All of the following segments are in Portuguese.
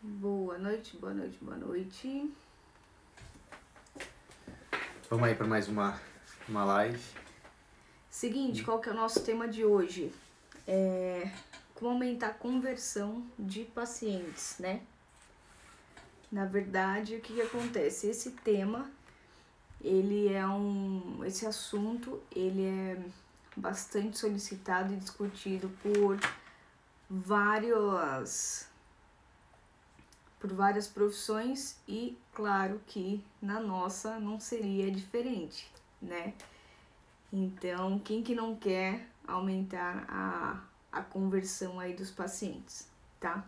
Boa noite, boa noite, boa noite. Vamos aí para mais uma live. Seguinte, qual que é o nosso tema de hoje? Como aumentar a conversão de pacientes, né? Na verdade, o que acontece? Esse tema, esse assunto, ele é bastante solicitado e discutido por várias profissões e claro que na nossa não seria diferente, né? Então, quem que não quer aumentar a conversão aí dos pacientes, tá?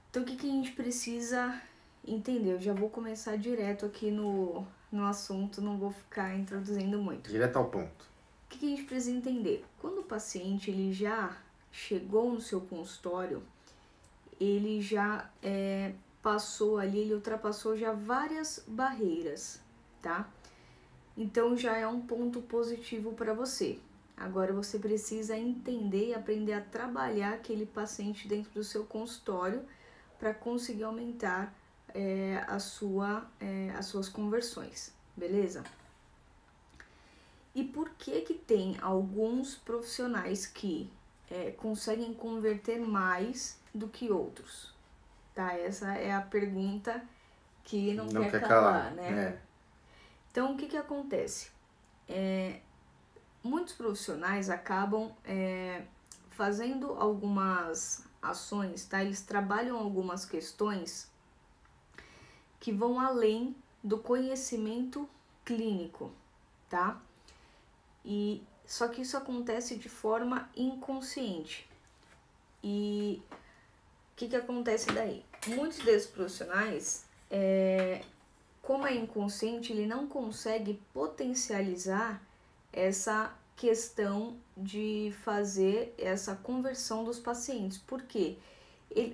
Então, o que a gente precisa entender? Eu já vou começar direto aqui no assunto, não vou ficar introduzindo muito. Direto ao ponto. O que a gente precisa entender? Quando o paciente ele já chegou no seu consultório, ele já passou ali, ele ultrapassou já várias barreiras, tá? Então já é um ponto positivo para você. Agora você precisa entender e aprender a trabalhar aquele paciente dentro do seu consultório para conseguir aumentar as suas conversões, beleza? E por que tem alguns profissionais que conseguem converter mais do que outros? Tá? Essa é a pergunta que não quer calar, né? Então, o que acontece? Muitos profissionais acabam fazendo algumas ações, tá? Eles trabalham algumas questões que vão além do conhecimento clínico, tá? Só que isso acontece de forma inconsciente. E o que acontece daí? Muitos desses profissionais, como é inconsciente, ele não consegue potencializar essa questão de fazer essa conversão dos pacientes. Por quê?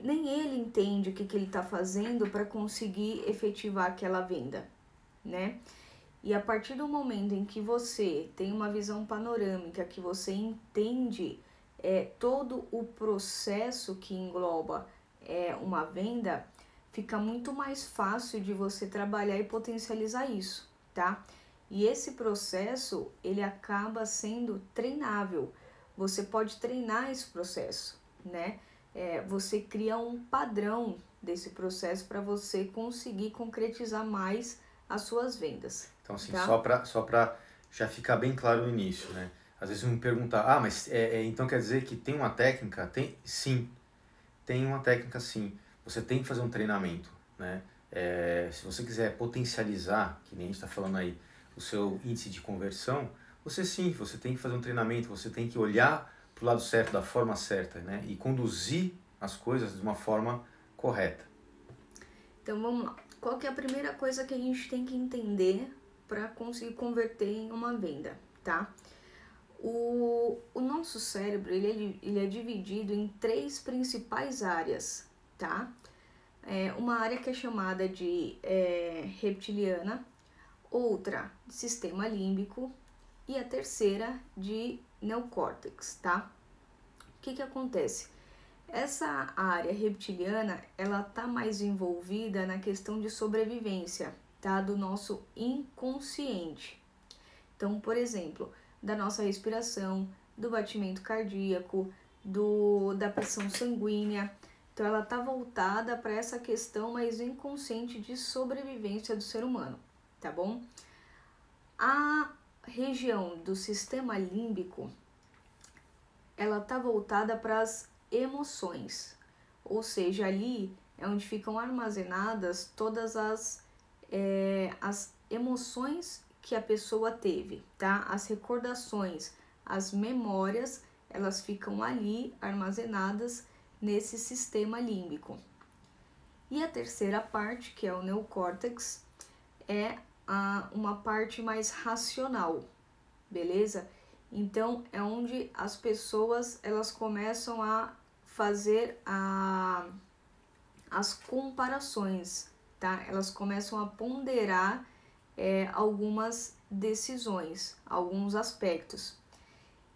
Nem ele entende o que ele está fazendo para conseguir efetivar aquela venda, né? E a partir do momento em que você tem uma visão panorâmica, que você entende todo o processo que engloba uma venda, fica muito mais fácil de você trabalhar e potencializar isso, tá? E esse processo, ele acaba sendo treinável. Você pode treinar esse processo, né? Você cria um padrão desse processo para você conseguir concretizar mais as suas vendas. Então, assim, tá? só para já ficar bem claro no início, né? Às vezes me pergunta, mas então quer dizer que tem uma técnica? Sim, tem uma técnica sim. Você tem que fazer um treinamento, né? Se você quiser potencializar, que nem a gente está falando aí, o seu índice de conversão, você tem que fazer um treinamento, você tem que olhar para o lado certo, da forma certa, né? E conduzir as coisas de uma forma correta. Então vamos lá. Qual que é a primeira coisa que a gente tem que entender para conseguir converter em uma venda, tá? O nosso cérebro ele é dividido em 3 principais áreas, tá? Uma área que é chamada de reptiliana, outra de sistema límbico e a terceira de neocórtex, tá? O que acontece? Essa área reptiliana, ela tá mais envolvida na questão de sobrevivência, tá? Do nosso inconsciente. Então, por exemplo, da nossa respiração, do batimento cardíaco, da pressão sanguínea. Então, ela tá voltada para essa questão mais inconsciente de sobrevivência do ser humano, tá bom? A região do sistema límbico, ela tá voltada para as emoções, ou seja, ali é onde ficam armazenadas todas as emoções que a pessoa teve, tá? As recordações, as memórias, elas ficam ali armazenadas nesse sistema límbico. E a terceira parte, que é o neocórtex, é uma parte mais racional, beleza? Então, é onde as pessoas elas começam a fazer as comparações, tá? Elas começam a ponderar algumas decisões, alguns aspectos.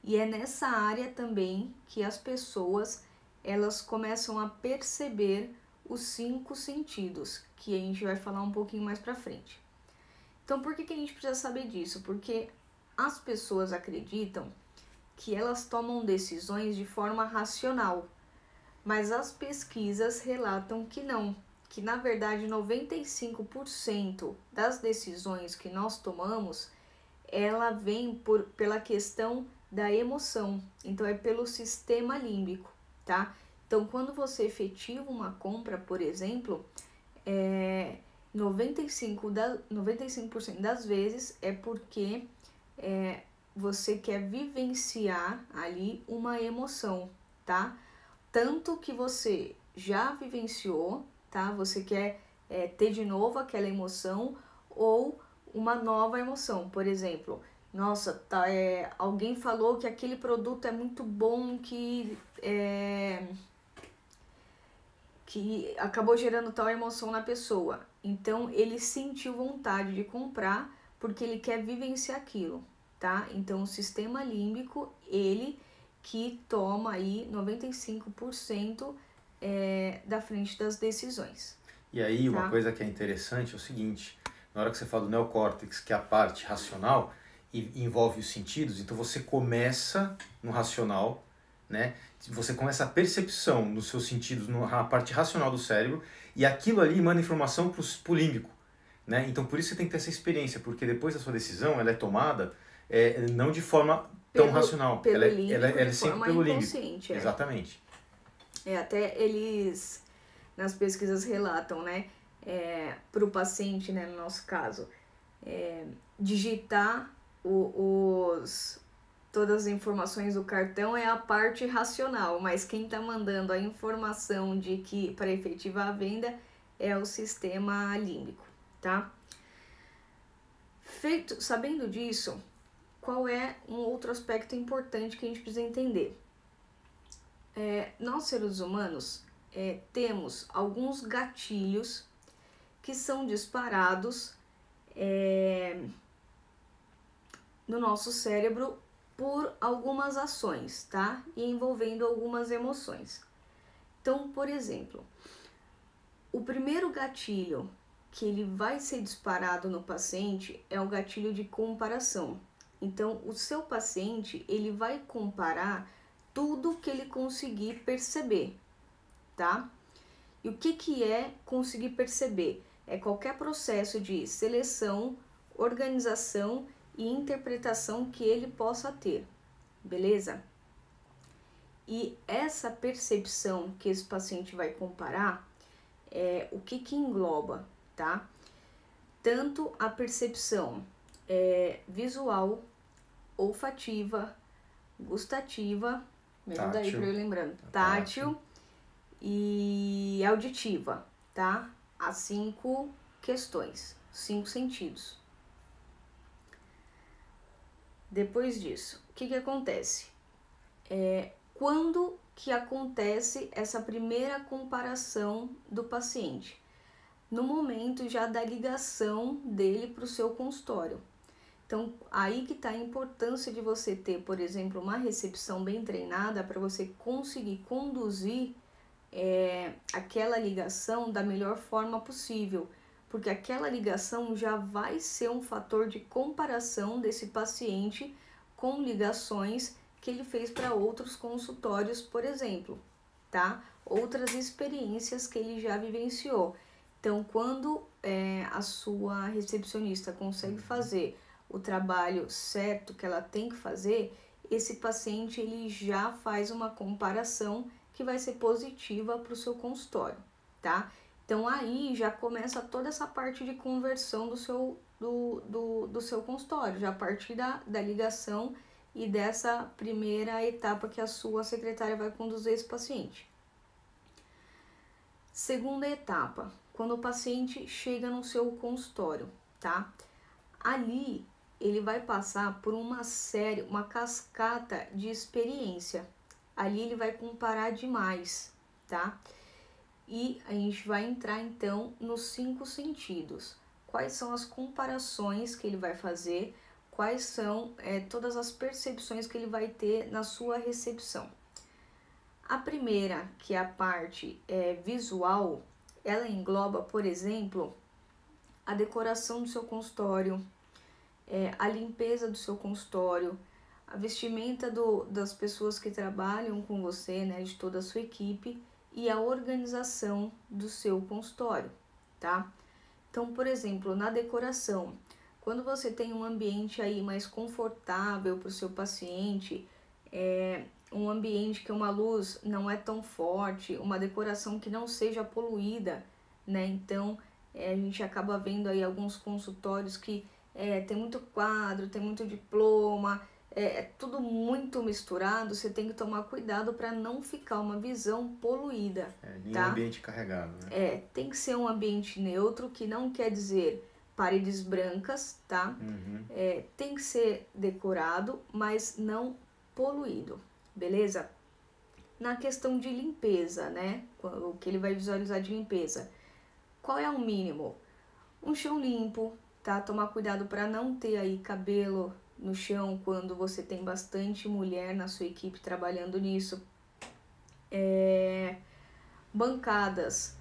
E é nessa área também que as pessoas elas começam a perceber os 5 sentidos, que a gente vai falar um pouquinho mais pra frente. Então, por que a gente precisa saber disso? Porque as pessoas acreditam que elas tomam decisões de forma racional, mas as pesquisas relatam que não, que na verdade 95% das decisões que nós tomamos, ela vem pela questão da emoção, então é pelo sistema límbico, tá? Então, quando você efetiva uma compra, por exemplo, 95% das vezes é porque você quer vivenciar ali uma emoção, tá? Tanto que você já vivenciou, tá? Você quer ter de novo aquela emoção ou uma nova emoção. Por exemplo, nossa, alguém falou que aquele produto é muito bom, que acabou gerando tal emoção na pessoa. Então, ele sentiu vontade de comprar porque ele quer vivenciar aquilo, tá? Então, o sistema límbico, ele que toma aí 95% da frente das decisões. E aí, tá? uma coisa que é interessante é o seguinte, na hora que você fala do neocórtex, que é a parte racional, e envolve os sentidos, então você começa no racional, né? Você começa a percepção nos seus sentidos, na parte racional do cérebro, e aquilo ali manda informação para o límbico, né? Então por isso você tem que ter essa experiência, porque depois da sua decisão, ela é tomada não de forma tão racional, pelo ela límbico, é sempre pelo límbico. Exatamente. Até eles, nas pesquisas relatam, né, para o paciente, né, no nosso caso, digitar todas as informações do cartão é a parte racional, mas quem está mandando a informação de que para efetivar a venda é o sistema límbico, tá? Sabendo disso, qual é um outro aspecto importante que a gente precisa entender? Nós, seres humanos, temos alguns gatilhos que são disparados no nosso cérebro por algumas ações, tá? E envolvendo algumas emoções. Então, por exemplo, o primeiro gatilho que ele vai ser disparado no paciente é o gatilho de comparação. Então, o seu paciente, ele vai comparar tudo que ele conseguir perceber, tá? E o que é conseguir perceber? É qualquer processo de seleção, organização e interpretação que ele possa ter, beleza? E essa percepção que esse paciente vai comparar, o que engloba, tá? Tanto a percepção visual, olfativa, gustativa, me ajuda aí pra eu ir lembrando, tátil e auditiva, tá? As 5 questões, 5 sentidos. Depois disso, o que acontece? Quando que acontece essa primeira comparação do paciente? No momento já da ligação dele para o seu consultório. Então, aí que está a importância de você ter, por exemplo, uma recepção bem treinada para você conseguir conduzir aquela ligação da melhor forma possível, porque aquela ligação já vai ser um fator de comparação desse paciente com ligações que ele fez para outros consultórios, por exemplo, tá? Outras experiências que ele já vivenciou. Então, quando a sua recepcionista consegue fazer o trabalho certo que ela tem que fazer, esse paciente ele já faz uma comparação que vai ser positiva para o seu consultório, tá? Então, aí já começa toda essa parte de conversão do seu consultório, já a partir da ligação e dessa primeira etapa que a sua secretária vai conduzir esse paciente. Segunda etapa, quando o paciente chega no seu consultório, tá? Ali ele vai passar por uma cascata de experiência. Ali ele vai comparar demais, tá? E a gente vai entrar então nos 5 sentidos. Quais são as comparações que ele vai fazer? Quais são todas as percepções que ele vai ter na sua recepção? A primeira, que é a parte visual, ela engloba, por exemplo, a decoração do seu consultório, a limpeza do seu consultório, a vestimenta das pessoas que trabalham com você, né, de toda a sua equipe, e a organização do seu consultório, tá? Então, por exemplo, na decoração, quando você tem um ambiente aí mais confortável para o seu paciente, um ambiente que uma luz não é tão forte, uma decoração que não seja poluída, né? Então, a gente acaba vendo aí alguns consultórios que tem muito quadro, tem muito diploma, tudo muito misturado. Você tem que tomar cuidado para não ficar uma visão poluída, Nenhum tá? ambiente carregado, né? Tem que ser um ambiente neutro, que não quer dizer paredes brancas, tá? Uhum. Tem que ser decorado, mas não poluído, beleza? Na questão de limpeza, né? O que ele vai visualizar de limpeza. Qual é o mínimo? Um chão limpo, tá? Tomar cuidado para não ter aí cabelo no chão quando você tem bastante mulher na sua equipe trabalhando nisso. Bancadas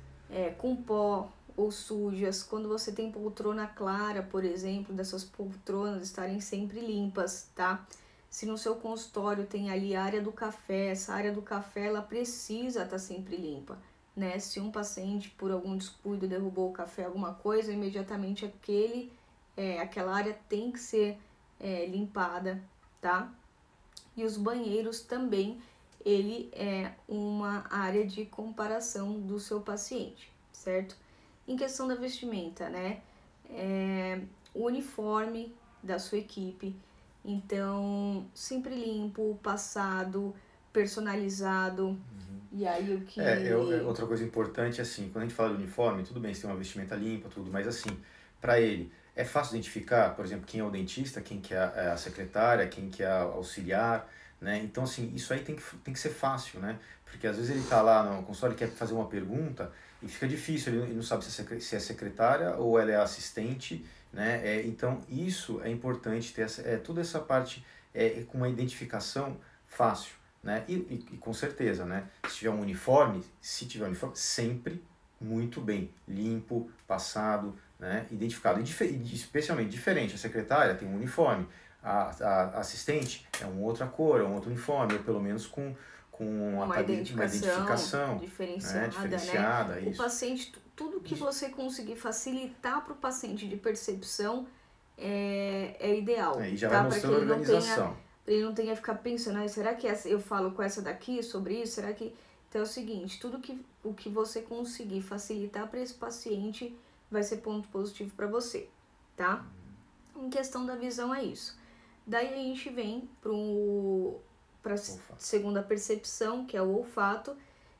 com pó ou sujas. Quando você tem poltrona clara, por exemplo, dessas poltronas estarem sempre limpas, tá? Se no seu consultório tem ali a área do café, essa área do café ela precisa estar sempre limpa, né? Se um paciente por algum descuido derrubou o café, alguma coisa, imediatamente aquela área tem que ser limpada, tá? E os banheiros também, ele é uma área de comparação do seu paciente, certo? Em questão da vestimenta, né? O uniforme da sua equipe, então, sempre limpo, passado, personalizado. Uhum. E aí o que... Outra coisa importante, assim, quando a gente fala de uniforme, tudo bem, você tem uma vestimenta limpa, tudo, mas assim, para ele, é fácil identificar, por exemplo, quem é o dentista, quem que é a secretária, quem que é a auxiliar, né? Então, assim, isso aí tem que ser fácil, né? Porque às vezes ele está lá no consultório e quer fazer uma pergunta e fica difícil, ele não sabe se é secretária ou ela é assistente, né? Então, isso é importante ter toda essa parte com uma identificação fácil, né? E com certeza, né? Se tiver um uniforme, sempre muito bem, limpo, passado, né? Identificado. E especialmente diferente, a secretária tem um uniforme, a assistente é uma outra cor, é um outro uniforme, ou pelo menos com uma identificação diferenciada, né? O paciente, tudo que você conseguir facilitar para o paciente de percepção é ideal. E já vai mostrando a organização. Ele não tenha que ficar pensando, será que eu falo com essa daqui sobre isso? Será que... Então é o seguinte, o que você conseguir facilitar para esse paciente vai ser ponto positivo para você, tá? Em questão da visão é isso. Daí a gente vem para a segunda percepção, que é o olfato,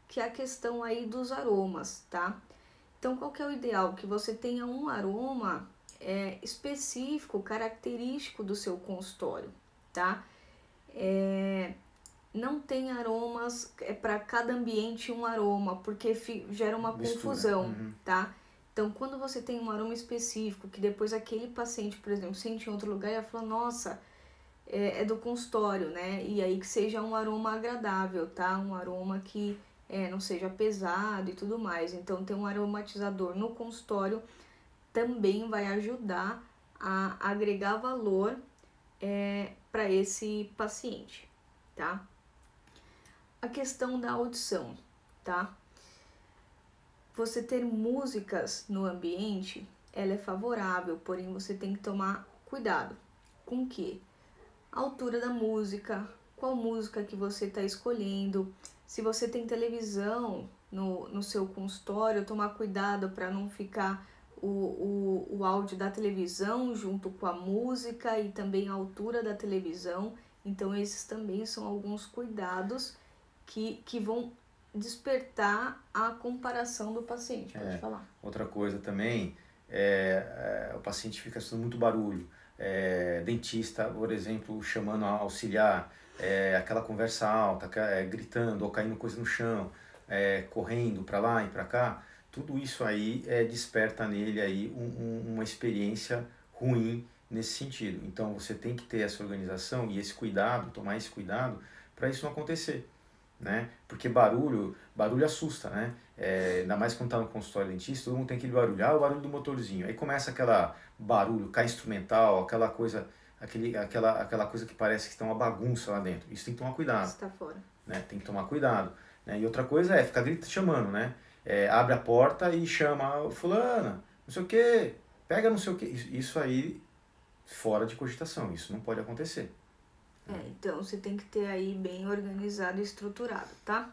que é a questão aí dos aromas, tá? Então qual que é o ideal? Que você tenha um aroma específico, característico do seu consultório, tá? Não tem aromas, para cada ambiente um aroma, porque gera uma confusão, tá? Então, quando você tem um aroma específico, que depois aquele paciente, por exemplo, sente em outro lugar e ela fala, nossa, é do consultório, né? E aí que seja um aroma agradável, tá? Um aroma que não seja pesado e tudo mais. Então, ter um aromatizador no consultório também vai ajudar a agregar valor para esse paciente, tá? A questão da audição, tá? Você ter músicas no ambiente, ela é favorável, porém você tem que tomar cuidado. Com o quê? A altura da música, qual música que você está escolhendo. Se você tem televisão no seu consultório, tomar cuidado para não ficar o áudio da televisão junto com a música e também a altura da televisão. Então esses também são alguns cuidados que vão despertar a comparação do paciente, pode falar. Outra coisa também, o paciente fica fazendo muito barulho, dentista, por exemplo, chamando a auxiliar, aquela conversa alta, gritando ou caindo coisa no chão, correndo para lá e para cá, tudo isso aí desperta nele aí uma experiência ruim nesse sentido. Então você tem que ter essa organização e esse cuidado, tomar esse cuidado para isso não acontecer. né? Porque barulho assusta, né? Ainda mais quando tá no consultório dentista, todo mundo tem aquele barulho, o barulho do motorzinho. Aí começa aquela barulho, cai instrumental, aquela coisa, aquela coisa que parece que está uma bagunça lá dentro. Isso tem que tomar cuidado, Está fora. né? Tem que tomar cuidado, né? E outra coisa é ficar chamando, né? Abre a porta e chama fulana, não sei o quê, pega não sei o quê. Isso aí fora de cogitação, isso não pode acontecer. Então você tem que ter aí bem organizado e estruturado, tá?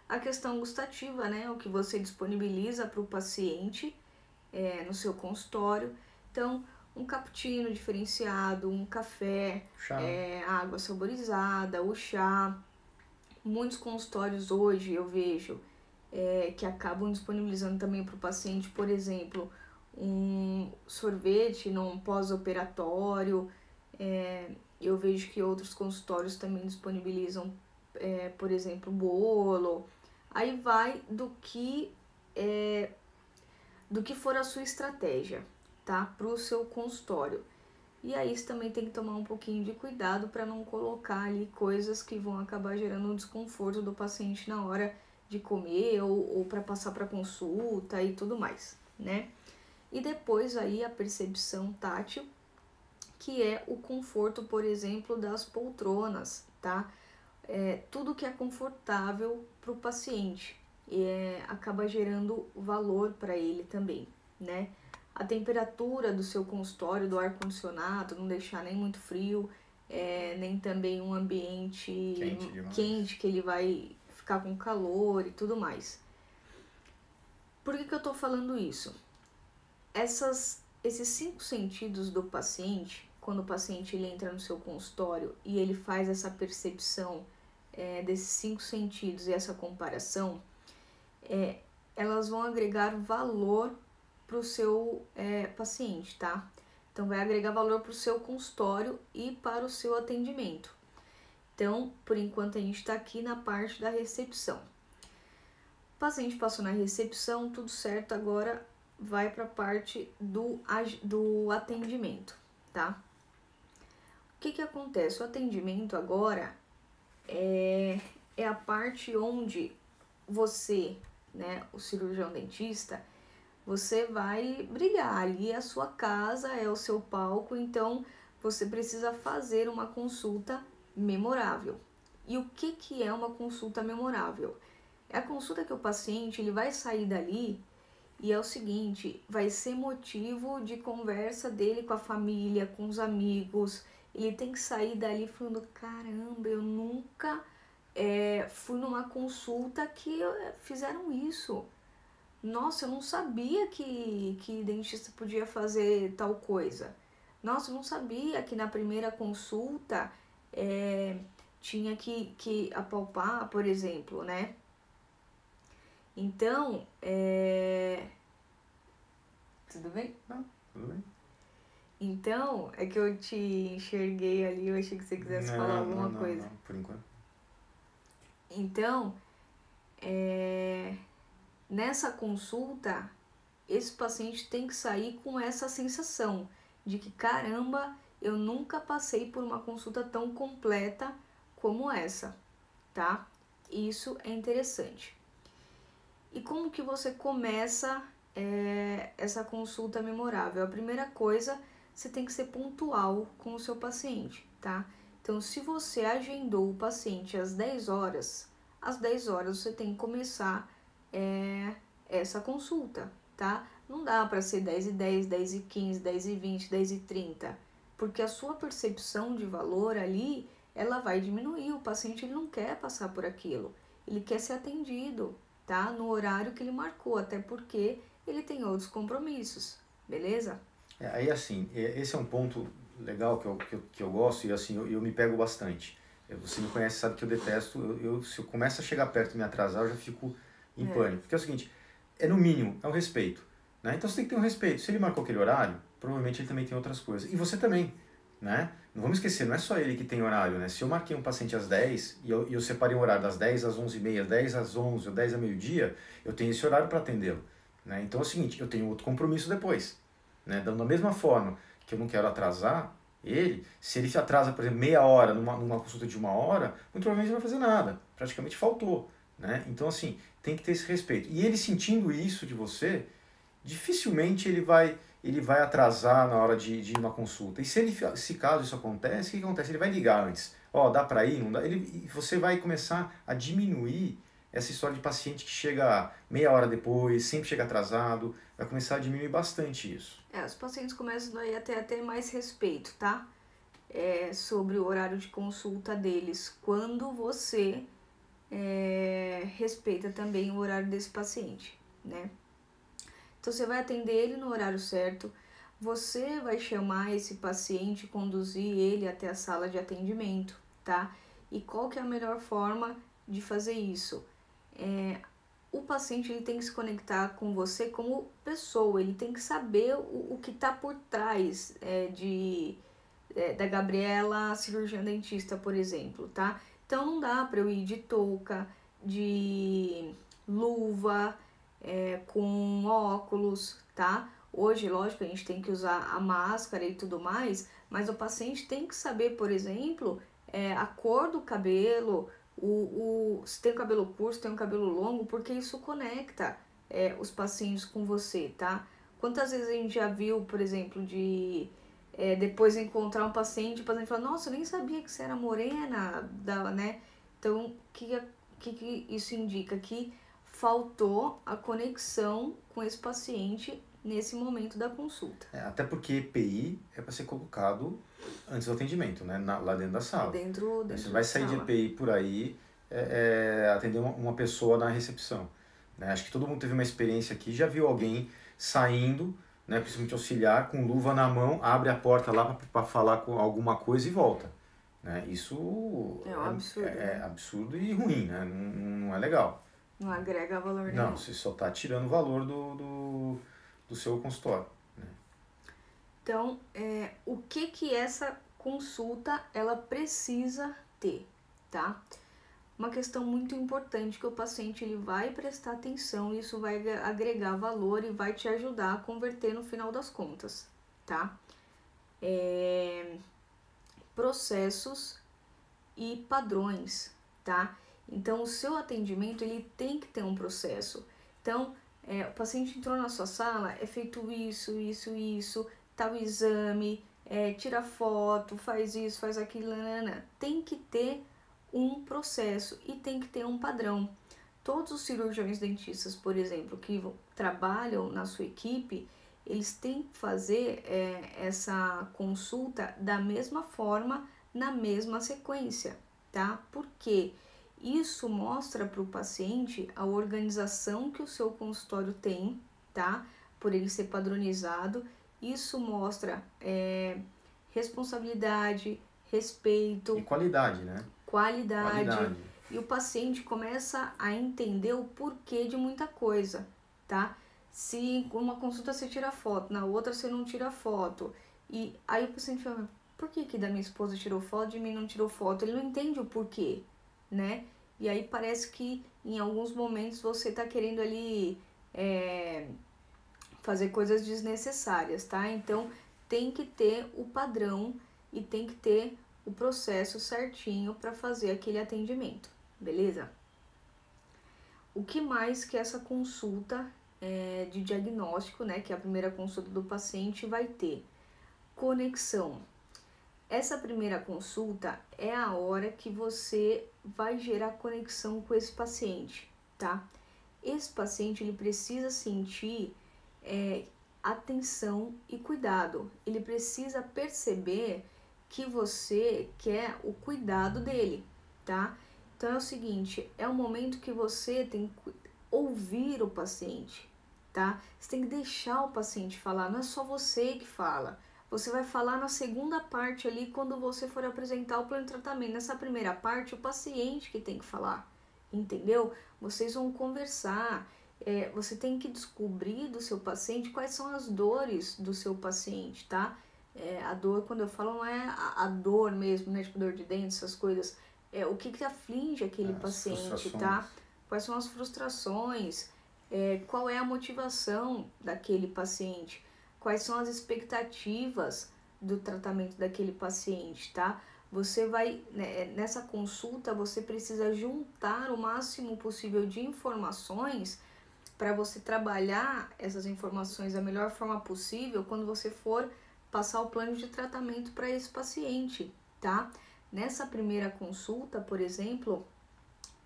A questão gustativa, né? O que você disponibiliza para o paciente no seu consultório. Então, um cappuccino diferenciado, um café, Chá. Água saborizada, o chá. Muitos consultórios hoje eu vejo que acabam disponibilizando também para o paciente, por exemplo, um sorvete num pós-operatório. Eu vejo que outros consultórios também disponibilizam, por exemplo, bolo. Aí vai do que for a sua estratégia, tá? Para o seu consultório. E aí você também tem que tomar um pouquinho de cuidado para não colocar ali coisas que vão acabar gerando um desconforto do paciente na hora de comer ou para passar para consulta e tudo mais, né? E depois aí a percepção tátil, que é o conforto, por exemplo, das poltronas, tá? Tudo que é confortável para o paciente acaba gerando valor para ele também, né? A temperatura do seu consultório, do ar-condicionado, não deixar nem muito frio, nem também um ambiente quente que ele vai ficar com calor e tudo mais. Por que eu tô falando isso? Esses 5 sentidos do paciente, quando o paciente ele entra no seu consultório e ele faz essa percepção desses 5 sentidos e essa comparação, elas vão agregar valor para o seu paciente, tá? Então, vai agregar valor para o seu consultório e para o seu atendimento. Então, por enquanto, a gente está aqui na parte da recepção. O paciente passou na recepção, tudo certo, agora vai para a parte do atendimento, tá? O que acontece? O atendimento agora é a parte onde você, né, o cirurgião dentista, você vai brilhar. Ali é a sua casa, é o seu palco, então você precisa fazer uma consulta memorável. E o que é uma consulta memorável? É a consulta que o paciente ele vai sair dali e é o seguinte, vai ser motivo de conversa dele com a família, com os amigos. Ele tem que sair dali falando, caramba, eu nunca fui numa consulta que fizeram isso. Nossa, eu não sabia que dentista podia fazer tal coisa. Nossa, eu não sabia que na primeira consulta tinha que apalpar, por exemplo, né? Então, tudo bem? Não, tudo bem. Então, é que eu te enxerguei ali, eu achei que você quisesse falar alguma coisa. Não, por enquanto. Então, nessa consulta, esse paciente tem que sair com essa sensação de que, caramba, eu nunca passei por uma consulta tão completa como essa, tá? Isso é interessante. E como que você começa essa consulta memorável? A primeira coisa, você tem que ser pontual com o seu paciente, tá? Então, se você agendou o paciente às 10 horas, às 10 horas você tem que começar essa consulta, tá? Não dá para ser 10h10, 10h15, 10h20, 10h30, porque a sua percepção de valor ali, ela vai diminuir. O paciente ele não quer passar por aquilo, ele quer ser atendido, tá? No horário que ele marcou, até porque ele tem outros compromissos, beleza? Aí assim, esse é um ponto legal que eu gosto e assim, eu me pego bastante. Você me conhece, sabe que eu detesto, se eu começo a chegar perto e me atrasar, eu já fico em pânico. Porque é o seguinte, no mínimo, é um respeito, né? Então você tem que ter um respeito. Se ele marcou aquele horário, provavelmente ele também tem outras coisas. E você também, né? Não vamos esquecer, não é só ele que tem horário, né? Se eu marquei um paciente às 10 e eu separei um horário das 10 às 11h30, 10 às 11 ou 10 a meio-dia, eu tenho esse horário para atendê-lo, né? Então é o seguinte, eu tenho outro compromisso depois, né? Então, da mesma forma que eu não quero atrasar ele, se ele se atrasa, por exemplo, meia hora numa consulta de 1 hora, muito provavelmente não vai fazer nada, praticamente faltou, né? Então, assim, tem que ter esse respeito. E ele sentindo isso de você, dificilmente ele vai atrasar na hora de ir na consulta. E se caso isso acontece, o que acontece? Ele vai ligar antes. Ó, dá para ir? Não dá? E você vai começar a diminuir essa história de paciente que chega meia hora depois, sempre chega atrasado, vai começar a diminuir bastante isso. Os pacientes começam aí a ter mais respeito, tá? Sobre o horário de consulta deles, quando você respeita também o horário desse paciente, né? Então, você vai atender ele no horário certo, você vai chamar esse paciente, conduzir ele até a sala de atendimento, tá? E qual que é a melhor forma de fazer isso? O paciente ele tem que se conectar com você como pessoa, ele tem que saber o que está por trás da Gabriela, cirurgiã dentista, por exemplo, tá? Então não dá para eu ir de touca, de luva, com óculos, tá? Hoje, lógico, a gente tem que usar a máscara e tudo mais, mas o paciente tem que saber, por exemplo, a cor do cabelo, se tem o cabelo curto, se tem o cabelo longo, porque isso conecta os pacientes com você, tá? Quantas vezes a gente já viu, por exemplo, depois encontrar um paciente, o paciente fala, nossa, eu nem sabia que você era morena, né? Então, o que isso indica? Que faltou a conexão com esse paciente nesse momento da consulta. Até porque EPI é para ser colocado antes do atendimento, né? Lá dentro da sala. Dentro você vai sair de EPI por aí, atender uma pessoa na recepção. Né? Acho que todo mundo teve uma experiência aqui, já viu alguém saindo, né, principalmente auxiliar, com luva na mão, abre a porta lá para falar com alguma coisa e volta. Né? Isso é um absurdo. É absurdo e ruim, né? Não é legal. Não agrega valor nenhum. Não, você só está tirando o valor do seu consultório. Né? Então, o que essa consulta ela precisa ter, tá? Uma questão muito importante que o paciente ele vai prestar atenção, e isso vai agregar valor e vai te ajudar a converter no final das contas, tá? Processos e padrões, tá? Então, o seu atendimento ele tem que ter um processo. Então, o paciente entrou na sua sala, é feito isso, tal exame, tira foto, faz isso, faz aquilo, tem que ter um processo e tem que ter um padrão. Todos os cirurgiões dentistas, por exemplo, que trabalham na sua equipe, eles têm que fazer essa consulta da mesma forma, na mesma sequência, tá? Porque isso mostra para o paciente a organização que o seu consultório tem, tá? Por ele ser padronizado, isso mostra responsabilidade, respeito. E qualidade, né? Qualidade. E o paciente começa a entender o porquê de muita coisa, tá? Se uma consulta você tira foto, na outra você não tira foto. E aí o paciente fala, por que da minha esposa tirou foto, de mim não tirou foto? Ele não entende o porquê, né? E aí parece que em alguns momentos você tá querendo ali fazer coisas desnecessárias, tá? Então tem que ter o padrão e tem que ter o processo certinho para fazer aquele atendimento, beleza? O que mais que essa consulta de diagnóstico, né, que é a primeira consulta do paciente, vai ter? Conexão. Essa primeira consulta é a hora que você vai gerar conexão com esse paciente, tá? Esse paciente ele precisa sentir atenção e cuidado. Ele precisa perceber que você quer o cuidado dele, tá? Então é o seguinte, é um momento que você tem que ouvir o paciente, tá? Você tem que deixar o paciente falar, não é só você que fala. Você vai falar na segunda parte ali, quando você for apresentar o plano de tratamento. Nessa primeira parte, o paciente que tem que falar, entendeu? Vocês vão conversar, você tem que descobrir do seu paciente quais são as dores do seu paciente, tá? A dor, quando eu falo, não é a dor mesmo, né? Tipo dor de dente, essas coisas. O que aflige aquele paciente, tá? Quais são as frustrações, qual é a motivação daquele paciente, quais são as expectativas do tratamento daquele paciente, tá? você vai, né, nessa consulta, você precisa juntar o máximo possível de informações para você trabalhar essas informações da melhor forma possível quando você for passar o plano de tratamento para esse paciente, tá? Nessa primeira consulta, por exemplo,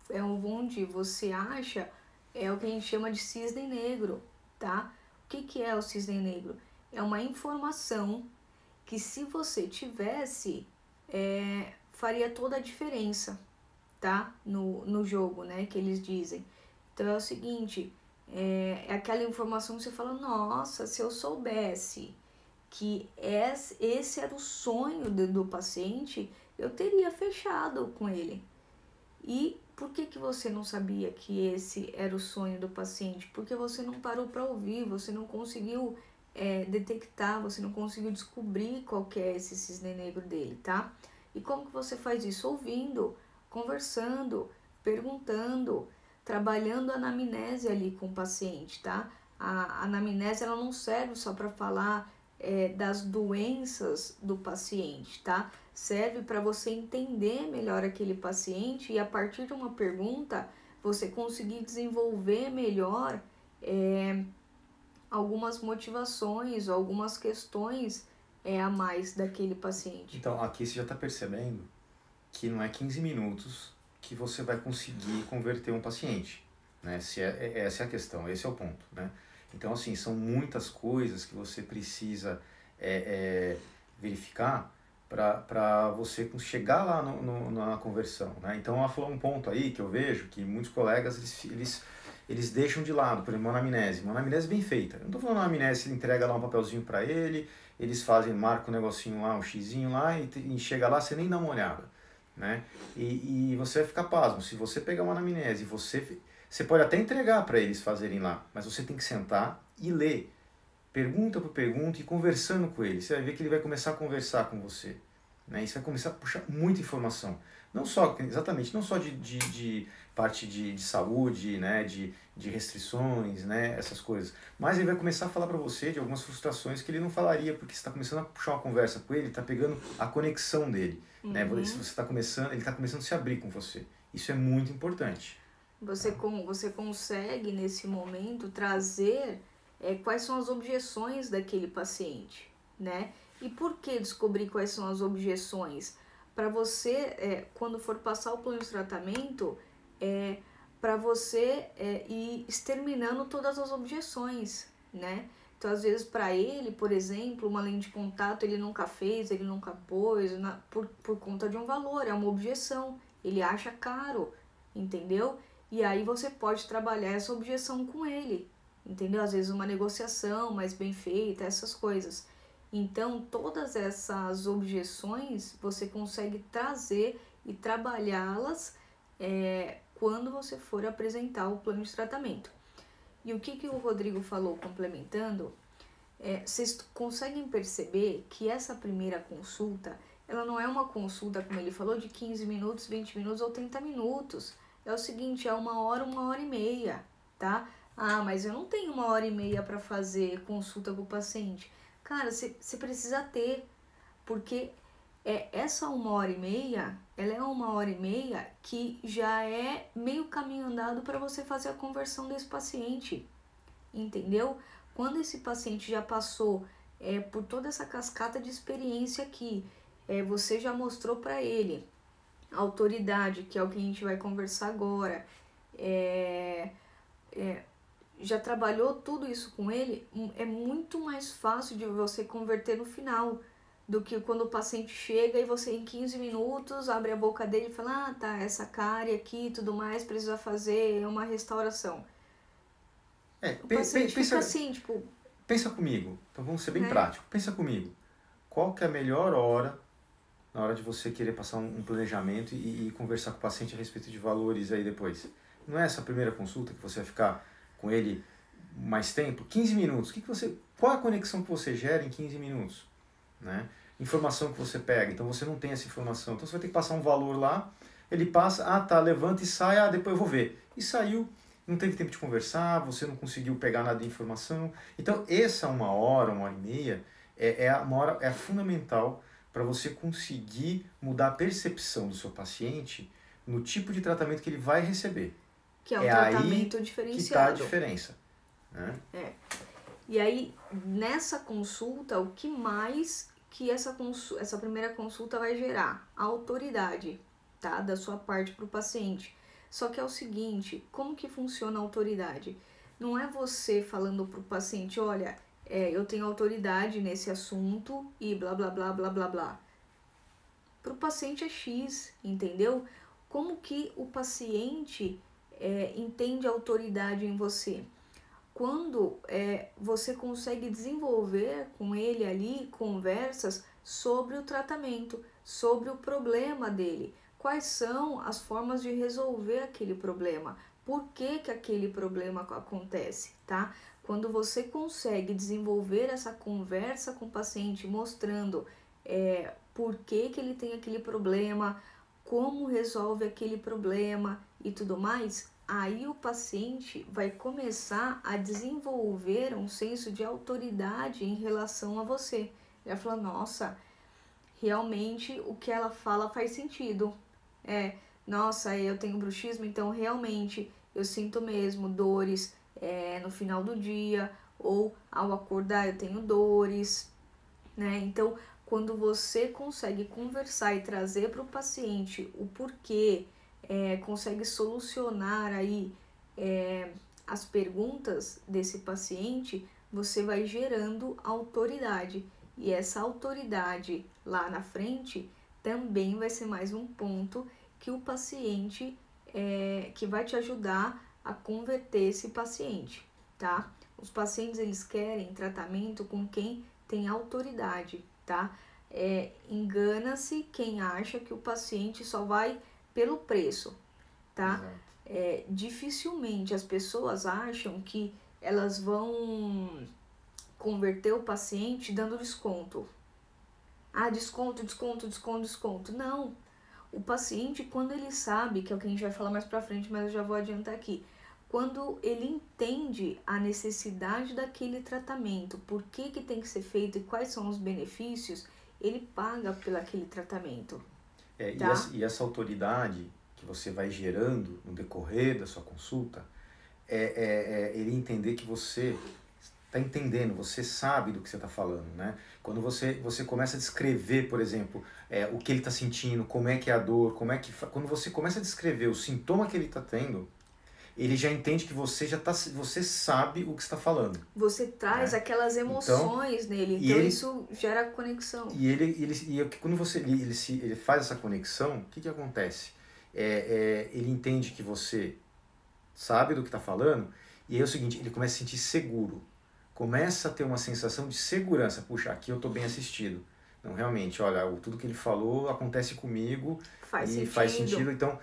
é onde você acha, é o que a gente chama de cisne negro, tá? O que é o cisne negro? É uma informação que, se você tivesse, faria toda a diferença, tá? No jogo, né? Que eles dizem. Então é o seguinte, é aquela informação que você fala, nossa, se eu soubesse que esse era o sonho do paciente, eu teria fechado com ele. E por que você não sabia que esse era o sonho do paciente? Porque você não parou para ouvir, você não conseguiu detectar, você não conseguiu descobrir qual que é esse cisne negro dele, tá? E como que você faz isso? Ouvindo, conversando, perguntando, trabalhando a anamnese ali com o paciente, tá? A anamnese, ela não serve só para falar das doenças do paciente, tá? Serve para você entender melhor aquele paciente e, a partir de uma pergunta, você conseguir desenvolver melhor algumas motivações ou algumas questões a mais daquele paciente. Então, aqui você já está percebendo que não é 15 minutos que você vai conseguir converter um paciente, né? Essa é a questão, esse é o ponto, né? Então, assim, são muitas coisas que você precisa verificar para você chegar lá na conversão, né? Então, ela falou um ponto aí que eu vejo que muitos colegas, eles deixam de lado, por exemplo, uma anamnese bem feita. Eu não estou falando uma anamnese, você entrega lá um papelzinho para ele, eles marcam um negocinho lá, um xizinho lá, e chega lá, você nem dá uma olhada, né? E você vai ficar pasmo. Se você pegar uma anamnese, você pode até entregar para eles fazerem lá, mas você tem que sentar e ler, pergunta por pergunta, e conversando com ele. Você vai ver que ele vai começar a conversar com você, né? E você vai começar a puxar muita informação. Não só de parte de saúde, né? de restrições, né? Essas coisas. Mas ele vai começar a falar para você de algumas frustrações que ele não falaria, porque você está começando a puxar uma conversa com ele, está pegando a conexão dele. Né? Ele está começando a se abrir com você. Isso é muito importante. Você consegue, nesse momento, trazer quais são as objeções daquele paciente, né? E por que descobrir quais são as objeções? Para você, quando for passar o plano de tratamento, para você ir exterminando todas as objeções, né? Então, às vezes, para ele, por exemplo, uma lente de contato ele nunca fez, ele nunca pôs, por conta de um valor, é uma objeção, ele acha caro, entendeu? E aí você pode trabalhar essa objeção com ele, entendeu? Às vezes uma negociação mais bem feita, essas coisas. Então, todas essas objeções você consegue trazer e trabalhá-las quando você for apresentar o plano de tratamento. E o que o Rodrigo falou complementando, vocês conseguem perceber que essa primeira consulta, ela não é uma consulta, como ele falou, de 15 minutos, 20 minutos ou 30 minutos. É o seguinte, é 1 hora e meia, tá? Ah, mas eu não tenho 1 hora e meia para fazer consulta com o paciente. Cara, você precisa ter, porque essa 1 hora e meia, ela é 1 hora e meia que já é meio caminho andado para você fazer a conversão desse paciente, entendeu? Quando esse paciente já passou por toda essa cascata de experiência aqui, você já mostrou para ele a autoridade, que é o que a gente vai conversar agora, já trabalhou tudo isso com ele, é muito mais fácil de você converter no final do que quando o paciente chega e você em 15 minutos abre a boca dele e fala, ah, tá, essa cárie aqui e tudo mais, precisa fazer uma restauração. O paciente fica assim, tipo... Pensa comigo, então vamos ser bem prático, pensa comigo, qual que é a melhor hora na hora de você querer passar um planejamento e conversar com o paciente a respeito de valores aí depois? Não é essa primeira consulta que você vai ficar com ele mais tempo? 15 minutos. Qual é a conexão que você gera em 15 minutos? Né? Informação que você pega. Então você não tem essa informação. Então você vai ter que passar um valor lá. Ele passa, levanta e sai, depois eu vou ver. E saiu, não teve tempo de conversar, você não conseguiu pegar nada de informação. Então essa 1 hora, 1 hora e meia, é fundamental para você conseguir mudar a percepção do seu paciente no tipo de tratamento que ele vai receber. Que é um É tratamento aí diferenciado. que está a diferença. Né? E aí, nessa consulta, o que mais que essa primeira consulta vai gerar? A autoridade, tá? Da sua parte para o paciente. Só que é o seguinte, como que funciona a autoridade? Não é você falando para o paciente, olha, eu tenho autoridade nesse assunto e blá, blá, blá, blá, blá, blá. Para o paciente é X, entendeu? Como que o paciente entende a autoridade em você? Quando você consegue desenvolver com ele ali conversas sobre o tratamento, sobre o problema dele, quais são as formas de resolver aquele problema, por que que aquele problema acontece, tá? Quando você consegue desenvolver essa conversa com o paciente, mostrando por que que ele tem aquele problema, como resolve aquele problema e tudo mais, aí o paciente vai começar a desenvolver um senso de autoridade em relação a você. Ele vai falar, nossa, realmente o que ela fala faz sentido. Nossa, eu tenho bruxismo, então realmente eu sinto mesmo dores no final do dia, ou ao acordar eu tenho dores, né? Então, quando você consegue conversar e trazer para o paciente o porquê, consegue solucionar aí as perguntas desse paciente, você vai gerando autoridade. E essa autoridade lá na frente também vai ser mais um ponto que o paciente, que vai te ajudar a converter esse paciente, tá? Os pacientes, eles querem tratamento com quem tem autoridade, tá? Engana-se quem acha que o paciente só vai pelo preço, tá? Dificilmente as pessoas acham que elas vão converter o paciente dando desconto. Ah, desconto, desconto, desconto, desconto. Não. O paciente, quando ele sabe, que é o que a gente vai falar mais pra frente, mas eu já vou adiantar aqui, quando ele entende a necessidade daquele tratamento, por que que tem que ser feito e quais são os benefícios, ele paga pelo aquele tratamento. Tá? E essa autoridade que você vai gerando no decorrer da sua consulta, ele entender que você está entendendo, você sabe do que você está falando, né? Quando você começa a descrever, por exemplo, o que ele está sentindo, como é que é a dor, quando você começa a descrever o sintoma que ele está tendo, ele já entende que você sabe o que está falando. Você traz aquelas emoções nele, então isso gera conexão. Quando ele faz essa conexão, o que acontece? Ele entende que você sabe do que está falando, e aí é o seguinte, ele começa a se sentir seguro, começa a ter uma sensação de segurança. Puxa, aqui eu estou bem assistido. Não, realmente, olha, tudo que ele falou acontece comigo e faz sentido. Então,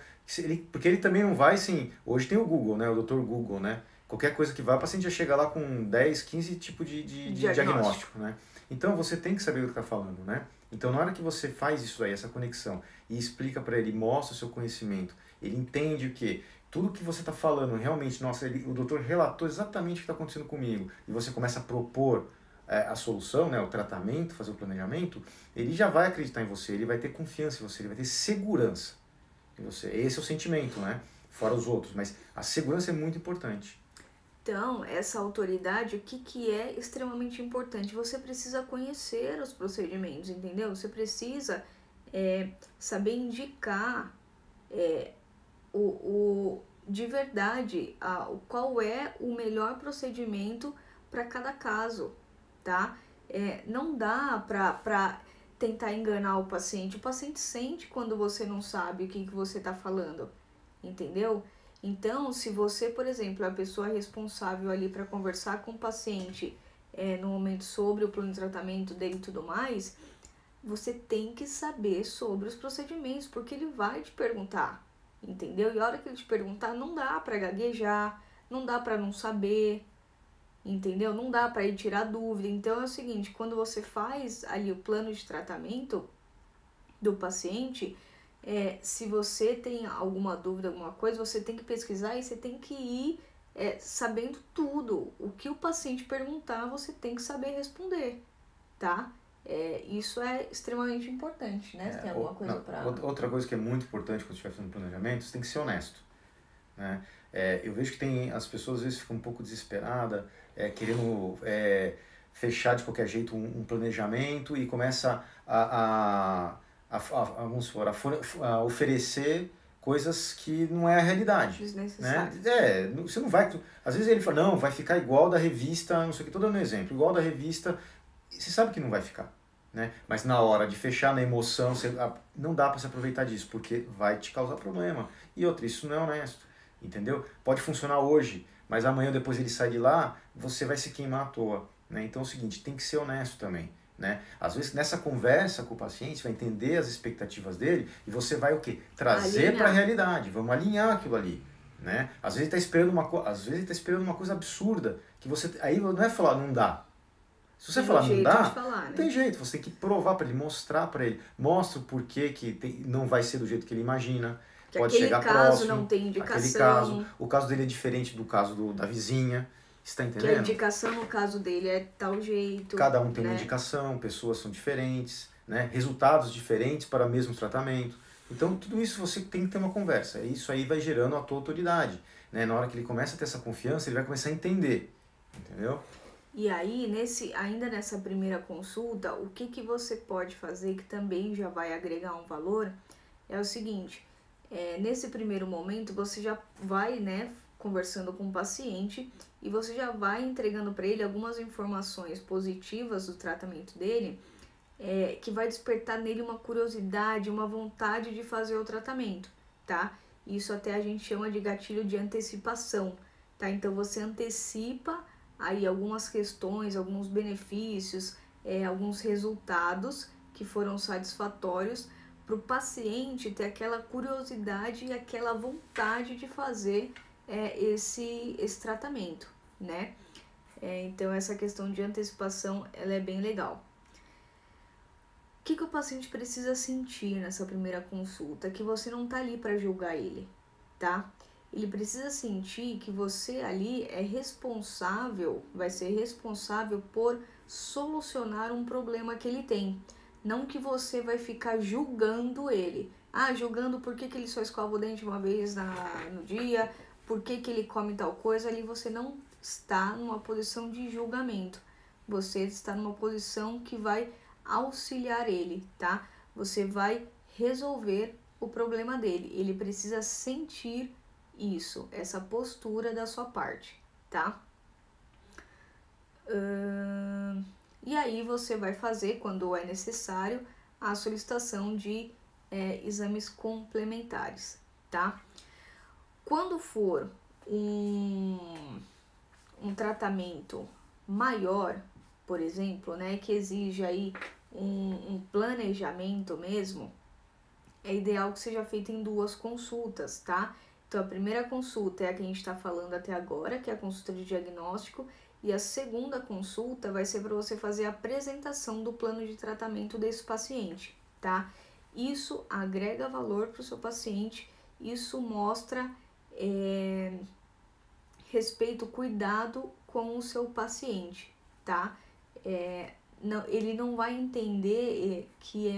porque ele também não vai assim. Hoje tem o Google, né? O Dr. Google, né? Qualquer coisa que vai, o paciente já chega lá com 10, 15 tipos de diagnóstico, né? Então você tem que saber o que está falando, né? Então na hora que você faz isso aí, essa conexão, e explica para ele, mostra o seu conhecimento, ele entende o que tudo que você está falando realmente, nossa, o doutor relatou exatamente o que está acontecendo comigo, e você começa a propor a solução, né, o tratamento, fazer o planejamento, ele já vai acreditar em você, ele vai ter confiança em você, ele vai ter segurança em você. Esse é o sentimento, né? Fora os outros, mas a segurança é muito importante. Então, essa autoridade, o que é extremamente importante? Você precisa conhecer os procedimentos, entendeu? Você precisa saber indicar de verdade qual é o melhor procedimento para cada caso, tá? Não dá para tentar enganar o paciente sente quando você não sabe o que você está falando, entendeu? Então, se você, por exemplo, é a pessoa responsável ali para conversar com o paciente no momento sobre o plano de tratamento dele e tudo mais, você tem que saber sobre os procedimentos, porque ele vai te perguntar, entendeu? E a hora que ele te perguntar, não dá para gaguejar, não dá para não saber, entendeu? Não dá para ir tirar dúvida. Então é o seguinte, quando você faz ali o plano de tratamento do paciente, se você tem alguma dúvida, alguma coisa, você tem que pesquisar e você tem que ir sabendo tudo. O que o paciente perguntar, você tem que saber responder, tá? Isso é extremamente importante, né? Você tem alguma coisa para... Outra coisa que é muito importante quando estiver fazendo planejamento, você tem que ser honesto, né? Eu vejo que as pessoas às vezes ficam um pouco desesperadas, querendo fechar de qualquer jeito um planejamento e começa vamos supor, a oferecer coisas que não é a realidade, né? Você não vai... Às vezes ele fala, não, vai ficar igual da revista, não sei o que, estou dando um exemplo, igual da revista, você sabe que não vai ficar, né? Mas na hora de fechar, na emoção, não dá para se aproveitar disso, porque vai te causar problema. E outra, isso não é honesto, entendeu? Pode funcionar hoje, mas amanhã depois ele sai de lá, você vai se queimar à toa, né? Então é o seguinte, tem que ser honesto também, né? Às vezes nessa conversa com o paciente, você vai entender as expectativas dele e você vai o quê? Trazer para a realidade, vamos alinhar aquilo ali, né? Às vezes ele está esperando uma coisa absurda, que você aí não é falar não dá. Se você falar não dá, não tem jeito, você tem que provar para ele, mostrar para ele, mostra o porquê que não vai ser do jeito que ele imagina, que pode chegar próximo, não tem indicação. Aquele caso, o caso dele é diferente do caso da vizinha, você está entendendo? Que a indicação no caso dele é tal jeito. Cada um tem uma indicação, pessoas são diferentes, né? Resultados diferentes para o mesmo tratamento. Então tudo isso você tem que ter uma conversa, isso aí vai gerando a tua autoridade, né? Na hora que ele começa a ter essa confiança, ele vai começar a entender, entendeu? E aí, ainda nessa primeira consulta, o que você pode fazer que também já vai agregar um valor é o seguinte, nesse primeiro momento você já vai, né, conversando com o paciente e você já vai entregando para ele algumas informações positivas do tratamento dele, que vai despertar nele uma curiosidade, uma vontade de fazer o tratamento, tá? Isso até a gente chama de gatilho de antecipação, tá? Então você antecipa aí algumas questões, alguns benefícios, alguns resultados que foram satisfatórios para o paciente ter aquela curiosidade e aquela vontade de fazer esse tratamento, né? Então essa questão de antecipação, ela é bem legal. O que o paciente precisa sentir nessa primeira consulta? Que você não tá ali para julgar ele, tá? Ele precisa sentir que você ali vai ser responsável por solucionar um problema que ele tem. Não que você vai ficar julgando ele. Julgando por que ele só escova o dente uma vez no dia, por que ele come tal coisa. Ali você não está numa posição de julgamento. Você está numa posição que vai auxiliar ele, tá? Você vai resolver o problema dele. Ele precisa sentir isso, essa postura da sua parte, tá? E aí você vai fazer, quando é necessário, a solicitação de exames complementares, tá? Quando for um tratamento maior, por exemplo, né, que exige aí um planejamento mesmo, é ideal que seja feito em 2 consultas, tá? Então, a primeira consulta é a que a gente está falando até agora, que é a consulta de diagnóstico, e a segunda consulta vai ser para você fazer a apresentação do plano de tratamento desse paciente, tá? Isso agrega valor para o seu paciente, isso mostra respeito, cuidado com o seu paciente, tá? Ele não vai entender que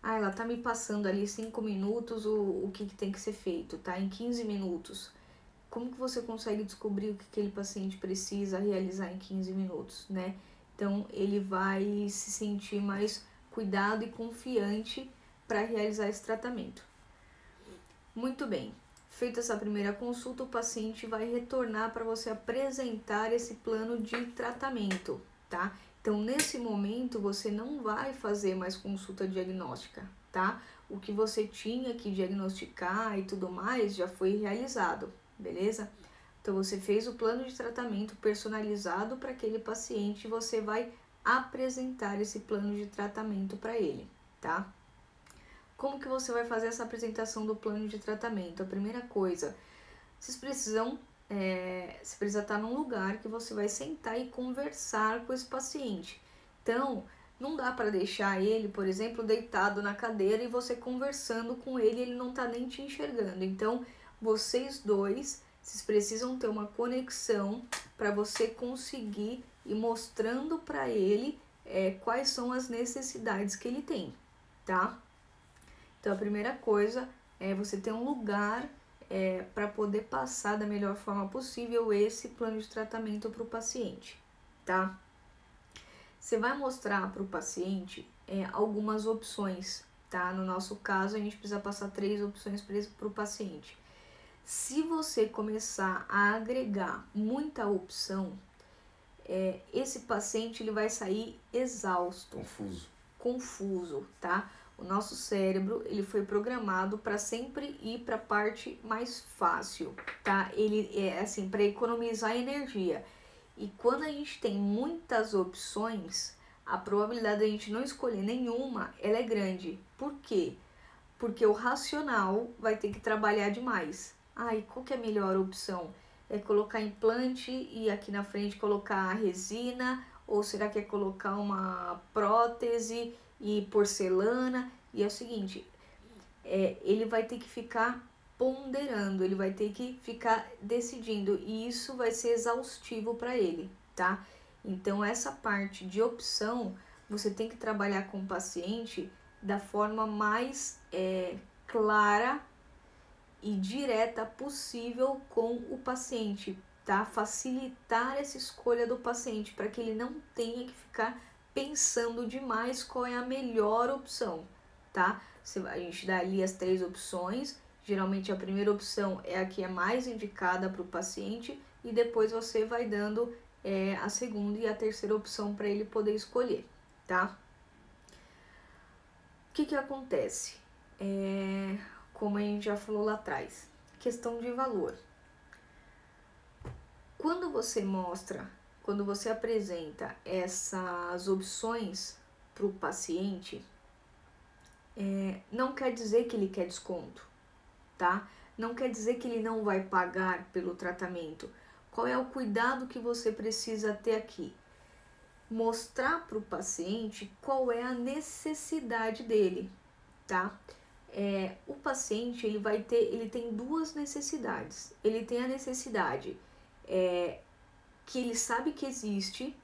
ela tá me passando ali 5 minutos o que tem que ser feito, tá? Em 15 minutos. Como que você consegue descobrir o que aquele paciente precisa realizar em 15 minutos, né? Então, ele vai se sentir mais cuidado e confiante para realizar esse tratamento. Muito bem. Feita essa primeira consulta, o paciente vai retornar para você apresentar esse plano de tratamento, tá? Então, nesse momento, você não vai fazer mais consulta diagnóstica, tá? O que você tinha que diagnosticar e tudo mais já foi realizado, beleza? Então, você fez o plano de tratamento personalizado para aquele paciente e você vai apresentar esse plano de tratamento para ele, tá? Como que você vai fazer essa apresentação do plano de tratamento? A primeira coisa, você precisa estar num lugar que você vai sentar e conversar com esse paciente. Então, não dá para deixar ele, por exemplo, deitado na cadeira e você conversando com ele não tá nem te enxergando. Então, vocês precisam ter uma conexão para você conseguir ir mostrando para ele quais são as necessidades que ele tem, tá? Então a primeira coisa é você ter um lugar para poder passar da melhor forma possível esse plano de tratamento para o paciente, tá? Você vai mostrar para o paciente algumas opções, tá? No nosso caso, a gente precisa passar 3 opções para o paciente. Se você começar a agregar muita opção, esse paciente ele vai sair exausto, confuso, tá? O nosso cérebro ele foi programado para sempre ir para a parte mais fácil, tá? Ele é assim para economizar energia. E quando a gente tem muitas opções, a probabilidade de a gente não escolher nenhuma, ela é grande. Por quê? Porque o racional vai ter que trabalhar demais. Ai, qual que é a melhor opção? É colocar implante e aqui na frente colocar a resina? Ou será que é colocar uma prótese e porcelana? E é o seguinte, ele vai ter que ficar ponderando, ele vai ter que ficar decidindo e isso vai ser exaustivo para ele, tá? Então essa parte de opção você tem que trabalhar com o paciente da forma mais clara e direta possível com o paciente, tá? Facilitar essa escolha do paciente para que ele não tenha que ficar pensando demais qual é a melhor opção, tá? A gente dá ali as 3 opções, geralmente a primeira opção é a que é mais indicada para o paciente e depois você vai dando a segunda e a terceira opção para ele poder escolher, tá? O que acontece? Como a gente já falou lá atrás, questão de valor. Quando você apresenta essas opções para o paciente, não quer dizer que ele quer desconto, tá? Não quer dizer que ele não vai pagar pelo tratamento. Qual é o cuidado que você precisa ter aqui? Mostrar para o paciente qual é a necessidade dele, tá? O paciente ele tem 2 necessidades. Ele tem a necessidade que ele sabe que existe,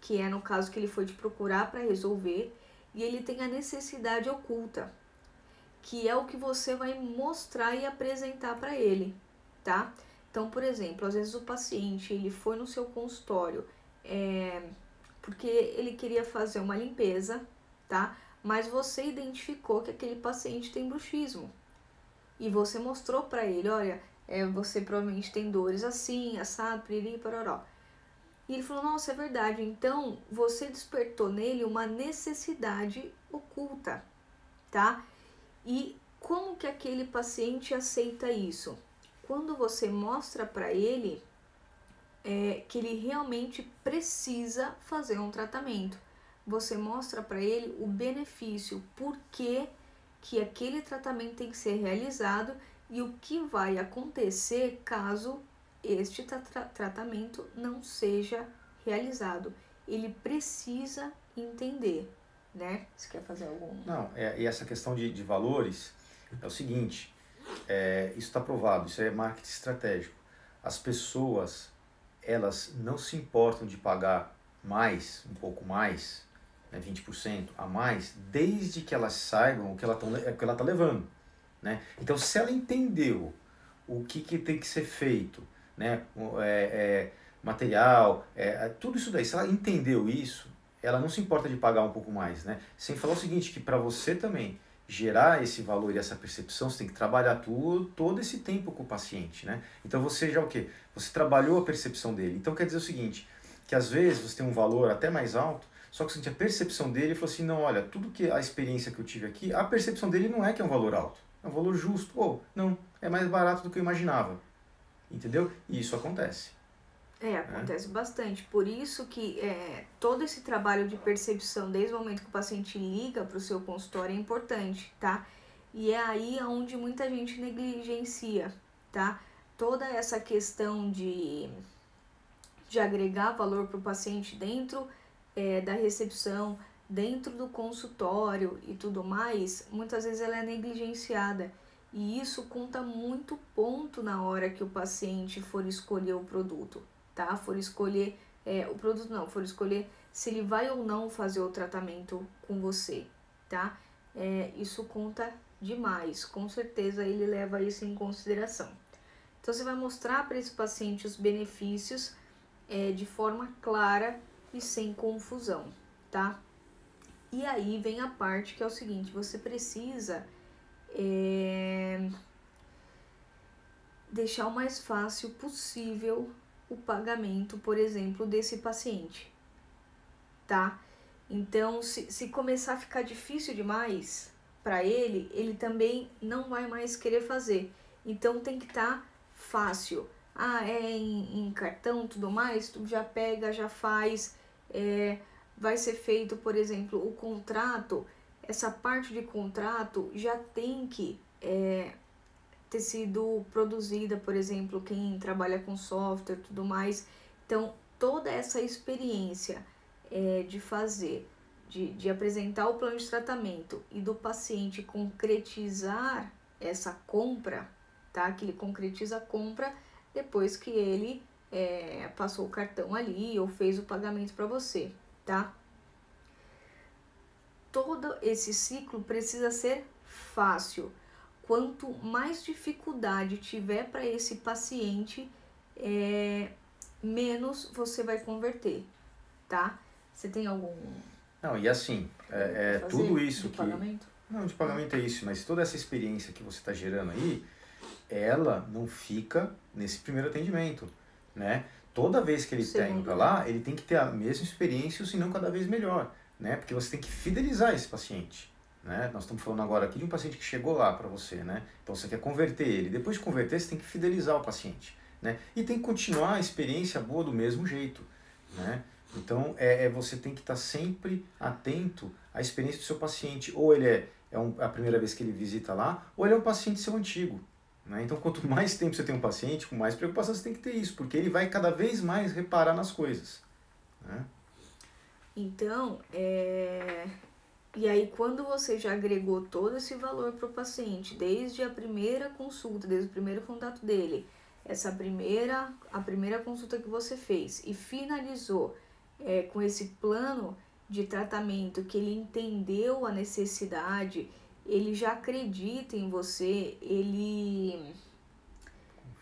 que é no caso que ele foi te procurar para resolver, e ele tem a necessidade oculta, que é o que você vai mostrar e apresentar para ele, tá? Então, por exemplo, às vezes o paciente ele foi no seu consultório porque ele queria fazer uma limpeza, tá? Mas você identificou que aquele paciente tem bruxismo e você mostrou para ele, olha, você provavelmente tem dores assim, assado, piriri, pororó. E ele falou, nossa, é verdade. Então, você despertou nele uma necessidade oculta, tá? E como que aquele paciente aceita isso? Quando você mostra para ele que ele realmente precisa fazer um tratamento. Você mostra para ele o benefício, por que aquele tratamento tem que ser realizado e o que vai acontecer caso este tratamento não seja realizado. Ele precisa entender, né? Você quer fazer algum? Não, e essa questão de valores é o seguinte, isso está provado, isso é marketing estratégico. As pessoas, elas não se importam de pagar mais, um pouco mais, né, 20% a mais, desde que elas saibam o que ela está levando, né? Então, se ela entendeu o que tem que ser feito, né, material, tudo isso daí, se ela entendeu isso, ela não se importa de pagar um pouco mais, né? Sem falar o seguinte, que para você também gerar esse valor e essa percepção, você tem que trabalhar todo esse tempo com o paciente, né? Então você já o quê? Você trabalhou a percepção dele. Então quer dizer o seguinte, que às vezes você tem um valor até mais alto, só que a percepção dele falou assim, não, olha, tudo que a experiência que eu tive aqui, a percepção dele não é que é um valor alto, é um valor justo, ou não, é mais barato do que eu imaginava, entendeu? E isso acontece. Acontece bastante. Por isso que todo esse trabalho de percepção, desde o momento que o paciente liga para o seu consultório, é importante, tá? E é aí onde muita gente negligencia, tá? Toda essa questão de agregar valor para o paciente dentro da recepção, dentro do consultório e tudo mais, muitas vezes ela é negligenciada. E isso conta muito ponto na hora que o paciente for escolher o produto, tá? For escolher o produto não, for escolher se ele vai ou não fazer o tratamento com você, tá? Isso conta demais, com certeza ele leva isso em consideração. Então você vai mostrar para esse paciente os benefícios de forma clara e sem confusão, tá? E aí vem a parte que é o seguinte, você precisa deixar o mais fácil possível o pagamento, por exemplo, desse paciente, tá? Então, se começar a ficar difícil demais para ele, ele também não vai mais querer fazer. Então, tem que estar fácil. Em cartão, tudo mais, tu já pega, já faz. Vai ser feito, por exemplo, o contrato. Essa parte de contrato já tem que ter sido produzida, por exemplo, quem trabalha com software e tudo mais. Então, toda essa experiência de fazer, de apresentar o plano de tratamento e do paciente concretizar essa compra, tá? Que ele concretiza a compra depois que ele passou o cartão ali ou fez o pagamento para você, tá? Todo esse ciclo precisa ser fácil. Quanto mais dificuldade tiver para esse paciente, menos você vai converter, tá? Você tem algum... Não, e assim, tudo isso de pagamento? Não, de pagamento é isso, mas toda essa experiência que você está gerando aí, ela não fica nesse primeiro atendimento, né? Toda vez que ele está indo para lá, ele tem que ter a mesma experiência, ou se não cada vez melhor, né? Porque você tem que fidelizar esse paciente, né? Nós estamos falando agora aqui de um paciente que chegou lá para você, né? Então você quer converter ele. Depois de converter, você tem que fidelizar o paciente, né? E tem que continuar a experiência boa do mesmo jeito, né? Então, você tem que estar sempre atento à experiência do seu paciente. Ou ele é a primeira vez que ele visita lá, ou ele é um paciente seu antigo, né? Então, quanto mais tempo você tem um paciente, com mais preocupação você tem que ter isso, porque ele vai cada vez mais reparar nas coisas, né? Então, e aí quando você já agregou todo esse valor para o paciente, desde a primeira consulta, desde o primeiro contato dele, a primeira consulta que você fez e finalizou com esse plano de tratamento que ele entendeu a necessidade, ele já acredita em você,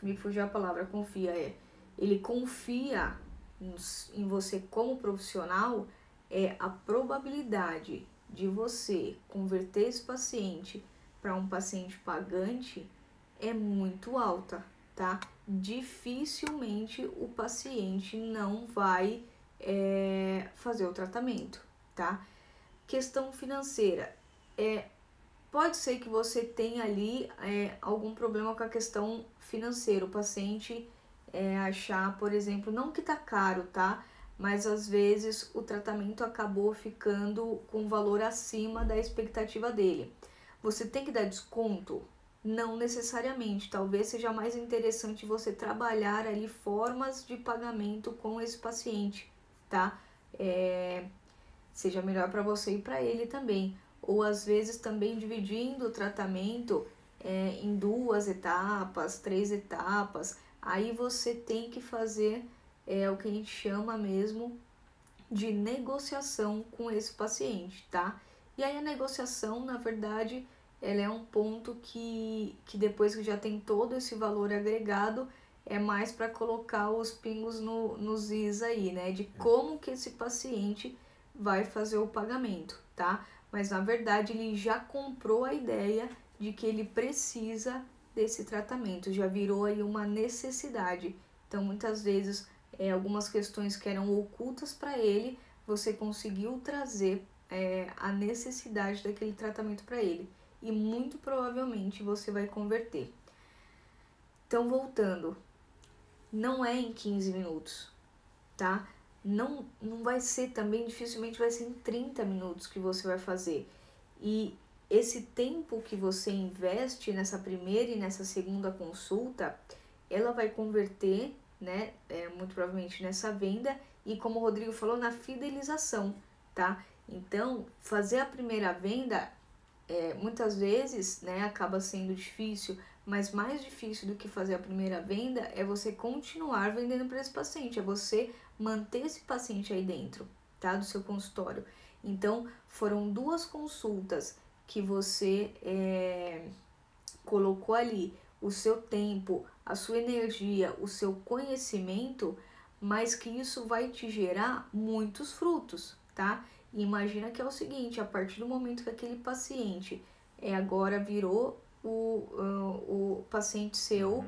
me fugiu a palavra, confia, ele confia em você como profissional, a probabilidade de você converter esse paciente para um paciente pagante é muito alta, tá? Dificilmente o paciente não vai fazer o tratamento, tá? Questão financeira, pode ser que você tenha ali algum problema com a questão financeira, o paciente achar, por exemplo, não que tá caro, tá? Mas às vezes o tratamento acabou ficando com valor acima da expectativa dele. Você tem que dar desconto? Não necessariamente, talvez seja mais interessante você trabalhar ali formas de pagamento com esse paciente, tá? Seja melhor para você e para ele também. Ou às vezes também dividindo o tratamento em 2 etapas, 3 etapas. Aí você tem que fazer o que a gente chama mesmo de negociação com esse paciente, tá? E aí a negociação, na verdade, ela é um ponto que depois que já tem todo esse valor agregado, é mais para colocar os pingos nos is aí, né? De como que esse paciente vai fazer o pagamento, tá? Mas na verdade ele já comprou a ideia de que ele precisa desse tratamento, já virou aí uma necessidade. Então muitas vezes algumas questões que eram ocultas para ele, você conseguiu trazer a necessidade daquele tratamento para ele. E muito provavelmente você vai converter. Então, voltando, não é em 15 minutos, tá? Não vai ser também, dificilmente vai ser em 30 minutos que você vai fazer. E esse tempo que você investe nessa primeira e nessa segunda consulta, ela vai converter, né, muito provavelmente nessa venda e, como o Rodrigo falou, na fidelização, tá? Então, fazer a primeira venda muitas vezes, né, acaba sendo difícil, Mas mais difícil do que fazer a primeira venda é você continuar vendendo para esse paciente, é você manter esse paciente aí dentro, tá? Do seu consultório. Então, foram 2 consultas que você colocou ali o seu tempo, a sua energia, o seu conhecimento, mas que isso vai te gerar muitos frutos, tá? E imagina que é o seguinte, a partir do momento que aquele paciente agora virou o paciente seu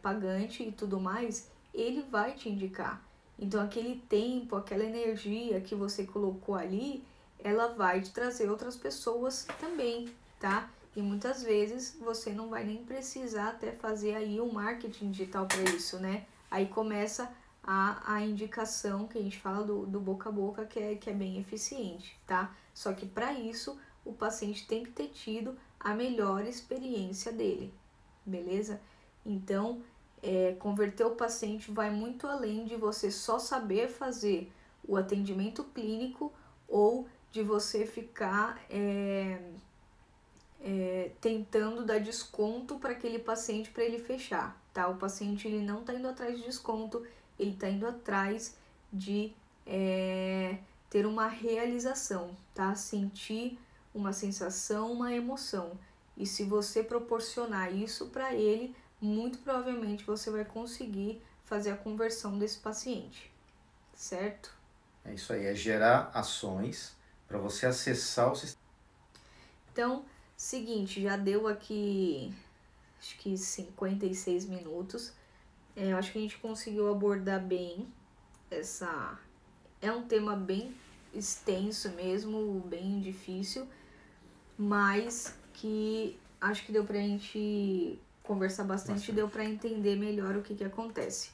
pagante e tudo mais, ele vai te indicar. Então aquele tempo, aquela energia que você colocou ali, ela vai te trazer outras pessoas também, tá? E muitas vezes você não vai nem precisar até fazer aí um marketing digital para isso, né? Aí começa a indicação que a gente fala do boca a boca, que é bem eficiente, tá? Só que para isso o paciente tem que ter tido a melhor experiência dele, beleza? Então, converter o paciente vai muito além de você só saber fazer o atendimento clínico ou de você ficar tentando dar desconto para aquele paciente para ele fechar, tá? O paciente ele não está indo atrás de desconto, ele está indo atrás de ter uma realização, tá? Sentir uma sensação, uma emoção. E se você proporcionar isso para ele, muito provavelmente você vai conseguir fazer a conversão desse paciente, certo? É isso aí, é gerar ações para você acessar o sistema. Então, seguinte, já deu aqui, acho que 56 minutos. Eu acho que a gente conseguiu abordar bem essa... É um tema bem extenso mesmo, bem difícil, mas que acho que deu pra gente conversar bastante. Deu pra entender melhor o que acontece.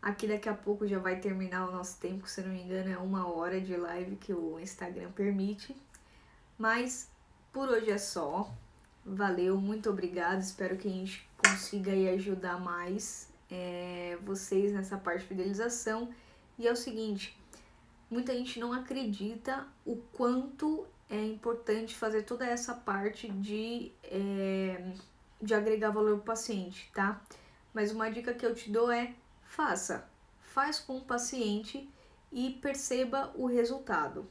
Aqui daqui a pouco já vai terminar o nosso tempo, se não me engano é 1 hora de live que o Instagram permite. Mas por hoje é só. Valeu, muito obrigada. Espero que a gente consiga aí ajudar mais vocês nessa parte de fidelização. E é o seguinte, muita gente não acredita o quanto é importante fazer toda essa parte de agregar valor pro paciente, tá? Mas uma dica que eu te dou é faz com o paciente e perceba o resultado,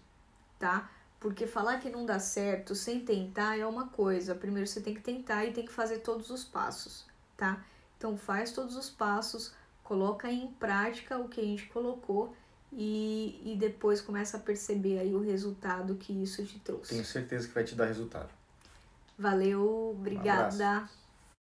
tá? Porque falar que não dá certo sem tentar é uma coisa. Primeiro você tem que tentar e tem que fazer todos os passos, tá? Então faz todos os passos, coloca em prática o que a gente colocou e depois começa a perceber aí o resultado que isso te trouxe. Tenho certeza que vai te dar resultado. Valeu, obrigada.